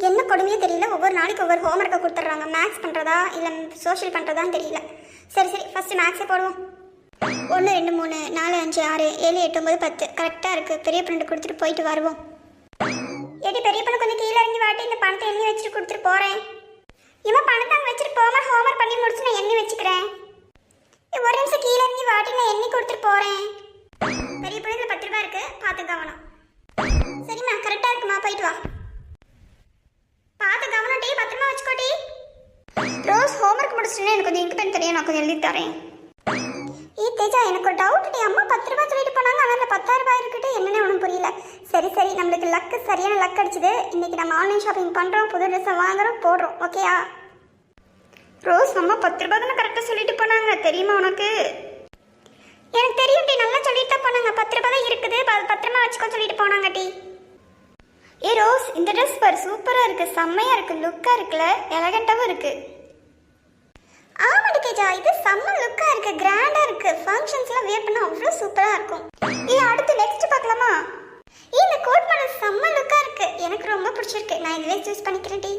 என்ன கொடுமையே தெரியல. ஒவ்வொரு நாளைக்கு ஒவ்வொரு ஹோம்ஒர்க்கை கொடுத்துட்றாங்க. மேக்ஸ் பண்ணுறதா இல்லை சோஷியல் பண்ணுறதான்னு தெரியல. சரி ஃபஸ்ட்டு மேக்ஸே போடுவோம். 1 2 3 4 5 6 7 8 9 10 கரெக்டாக இருக்குது. பெரிய ஃப்ரெண்டு கொடுத்துட்டு போயிட்டு வருவோம். ஏடி பெரிய பொண்ணு கொஞ்சம் கீழே இறங்கி வாட்டி, இந்த பணத்தை எண்ணி வச்சுட்டு கொடுத்துட்டு போகிறேன். இவன் பணத்தை அங்கே வச்சுட்டு போகாம ஹோம்ஒர்க் பண்ணி முடிச்சு நான் எண்ணி வச்சுக்கிறேன். ஒரு நிமிஷம் கீழே இறங்கி வாட்டி, நான் எண்ணி கொடுத்துட்டு போகிறேன். பெரிய பொண்ணு 10 ரூபாய் இருக்குது, பார்த்து கவனம். சரிம்மா கரெக்டாக இருக்குமா, போயிட்டு வா. பார்த்து கவனம் டீ, பத்திரமா வச்சுக்கோட்டி. ரோஸ் ஹோம்ஒர்க் முடிச்சுட்டு எனக்கு கொஞ்சம் இங்கு பென் தெரியும், நான் கொஞ்சம் எழுதி தரேன். தேஜா எனக்கு ஒரு டவுட் டி. அம்மா 10 ரூபாய் சொல்லிட்டு போனாங்க, ஆனால் 10,000 ரூபாய் இருக்குட்டு என்னன்னு ஒன்றும் புரியல. சரி நம்மளுக்கு லக்கு சரியான லக் அடிச்சுது. இன்னைக்கு நம்ம ஆன்லைன் ஷாப்பிங் பண்ணுறோம், புது ட்ரெஸ்ஸை வாங்குறோம், போடுறோம். ஓகேயா ரோஸ்? அம்மா 10 ரூபாய் தானே கரெக்டாக சொல்லிட்டு போனாங்க, தெரியுமா உனக்கு? எனக்கு தெரியும் டி, நல்லா சொல்லிட்டு தான் போனாங்க. 10 ரூபாய் தான் இருக்குது, பத்திரமா வச்சுக்கோ சொல்லிட்டு போனாங்க டி. ரோஸ் இந்த ட்ரெஸ் பாரு, சூப்பராக இருக்குது, செம்மையாக இருக்குது, லுக்காக இருக்குல்ல, எலகண்ட்டாகவும் இருக்குது. ஆமாடி தேஜா, இது செம்ம லுக்காக இருக்குது, கிராண்டாக இருக்குது. ஃபங்க்ஷன்ஸ்லாம் வேர் பண்ணால் அவ்வளோ சூப்பராக இருக்கும். அடுத்து நெக்ஸ்ட் பார்க்கலாமா? இந்த கோட் மாடல் செம்ம லுக்காக இருக்குது, எனக்கு ரொம்ப பிடிச்சிருக்கு. நான் இதுவே சூஸ் பண்ணிக்கிறேன் டி.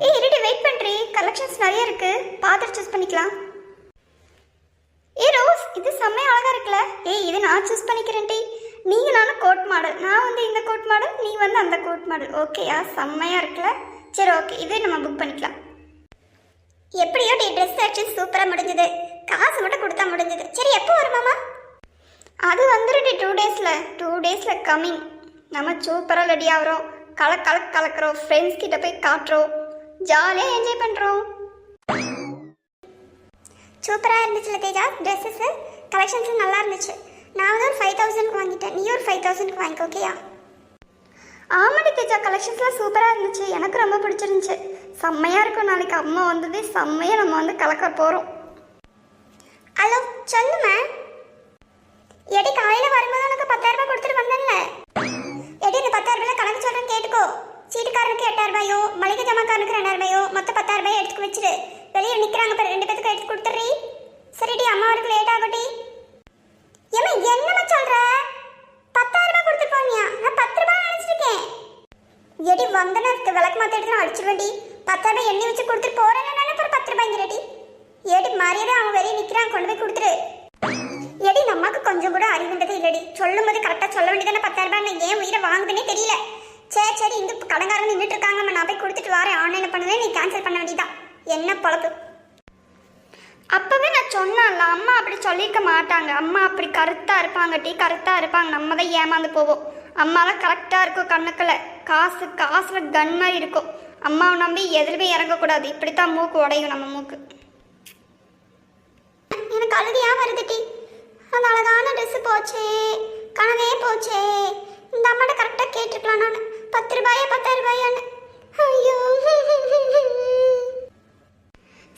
இருடி வெயிட் பண்ணுறீ, கலெக்ஷன்ஸ் நிறைய இருக்குது, பார்த்துட்டு சூஸ் பண்ணிக்கலாம். ரோஸ் இது செம்மையாக அழகாக இருக்குல்ல. இது நான் சூஸ் பண்ணிக்கிறேன் டி. நீங்கள் நானும் கோட் மாடல், நான் வந்து இந்த கோட் மாடல், நீ வந்து அந்த கோட் மாடல். ஓகேயா? செம்மையாக இருக்குல்ல. சரி ஓகே, இதே நம்ம புக் பண்ணிக்கலாம். எப்படியோ டி ட்ரெஸ் ஆக்சுவலி சூப்பராக முடிஞ்சது, காசு மட்டும் கொடுத்தா முடிஞ்சது. சரி எப்போ வருமாமா? அது வந்துடும் 2 டேஸில் கம்மிங். நம்ம சூப்பராக ரெடி ஆகிறோம், கலக்கிறோம், ஃப்ரெண்ட்ஸ் கிட்ட போய் காட்டுறோம், ஜாலியாக என்ஜாய் பண்ணுறோம். சூப்பராக இருந்துச்சுல தேஜா, ட்ரெஸ்ஸஸ் கலெக்ஷன்ஸும் நல்லா இருந்துச்சு. நான் வந்து ஒரு 5,000க்கு வாங்கிட்டேன், நீ ஒரு 5,000க்கு வாங்கிக்கோ. ஓகேயா? ஆமாடி தேஜா, கலெக்ஷன்ஸ்லாம் சூப்பராக இருந்துச்சு, எனக்கு ரொம்ப பிடிச்சிருந்துச்சு, செம்மையாக இருக்கும். நாளைக்கு அம்மா வந்தது செம்மையாக நம்ம வந்து கலக்க போகிறோம். ஹலோ சொல்லுமா. எடி காலையில் வரும்போது உனக்கு 10,000 ரூபாய் கொடுத்துட்டு வந்தேன்ல. எடி இந்த 10,000 ரூபாய் கணக்கு சொல்கிறேன்னு கேட்டுக்கோ. சீட்டுக்காரனுக்கு 8,000 ரூபாயோ, மளிகை ஜமாக்காரனுக்கு 2,000 ரூபாயோ, மொத்தம் 10,000 ரூபாய் எடுத்து வச்சுட்டு வெளியே நிற்கிறாங்க பாரு, 2 பேத்துக்கு எடுத்து கொடுத்துட்றீ. சரிடி, அம்மாவுக்கு லேட் ஆகட்டி. ஏமா என்னம்மா சொல்கிற? 10,000 ரூபாய் கொடுத்துட்டு போனியா? நான் 10 ரூபாய் நினச்சிருக்கேன். எடி வந்தனா விளக்கு மாற்ற எடுத்து நான் அடிச்சிருவேன்டி. 10,000 ரூபாய் எண்ணி வச்சு கொடுத்துட்டு போகிறேன்னு ஒரு 10 ரூபாய்ங்கிறடி. ஏடி மரியாதை அவங்க வெளியே நிற்கிறாங்க, கொண்டு போய் கொடுத்துரு. எடி நமக்கு கொஞ்சம் கூட அறிவுன்றது இல்லடி, சொல்லும் போது கரெக்டாக சொல்ல வேண்டியதானே. 10,000 ரூபாய் நான் ஏன் உயிரை வாங்குதுன்னே தெரியல. சரி இங்கே கடங்காரங்க நின்றுட்டு இருக்காங்க, நான் போய் கொடுத்துட்டு வரேன். ஆன்லைனில் பண்ணுறேன், நீ கேன்சல் பண்ண வேண்டியதான். என்ன பொழப்பு? அப்போவே நான் சொன்னான்ல, அம்மா அப்படி சொல்லியிருக்க மாட்டாங்க. அம்மா அப்படி கருத்தாக இருப்பாங்க டி, கருத்தாக இருப்பாங்க. நம்ம தான் ஏமாந்து போவோம். அம்மாலாம் கரெக்டாக இருக்கும், கண்ணுக்குள்ள காசில் கன் மாதிரி இருக்கும். அம்மாவை நம்பி எதிர்வே இறங்கக்கூடாது, இப்படித்தான் மூக்கு உடையும் நம்ம மூக்கு. எனக்கு அழுதியா வருது டி. அந்த அழகான ட்ரெஸ் போச்சே, கனவே போச்சே. இந்த அம்மாட்ட கரெக்டாக கேட்டுருக்கலாம் நான், 10 ரூபாயா 10,000 ரூபாயான்னு. ஐயோ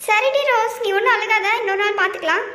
சரிடி ரோஸ், நீ ஒன்றும் அழுகாத, இன்னொரு நாள் பார்த்துக்கலாம்.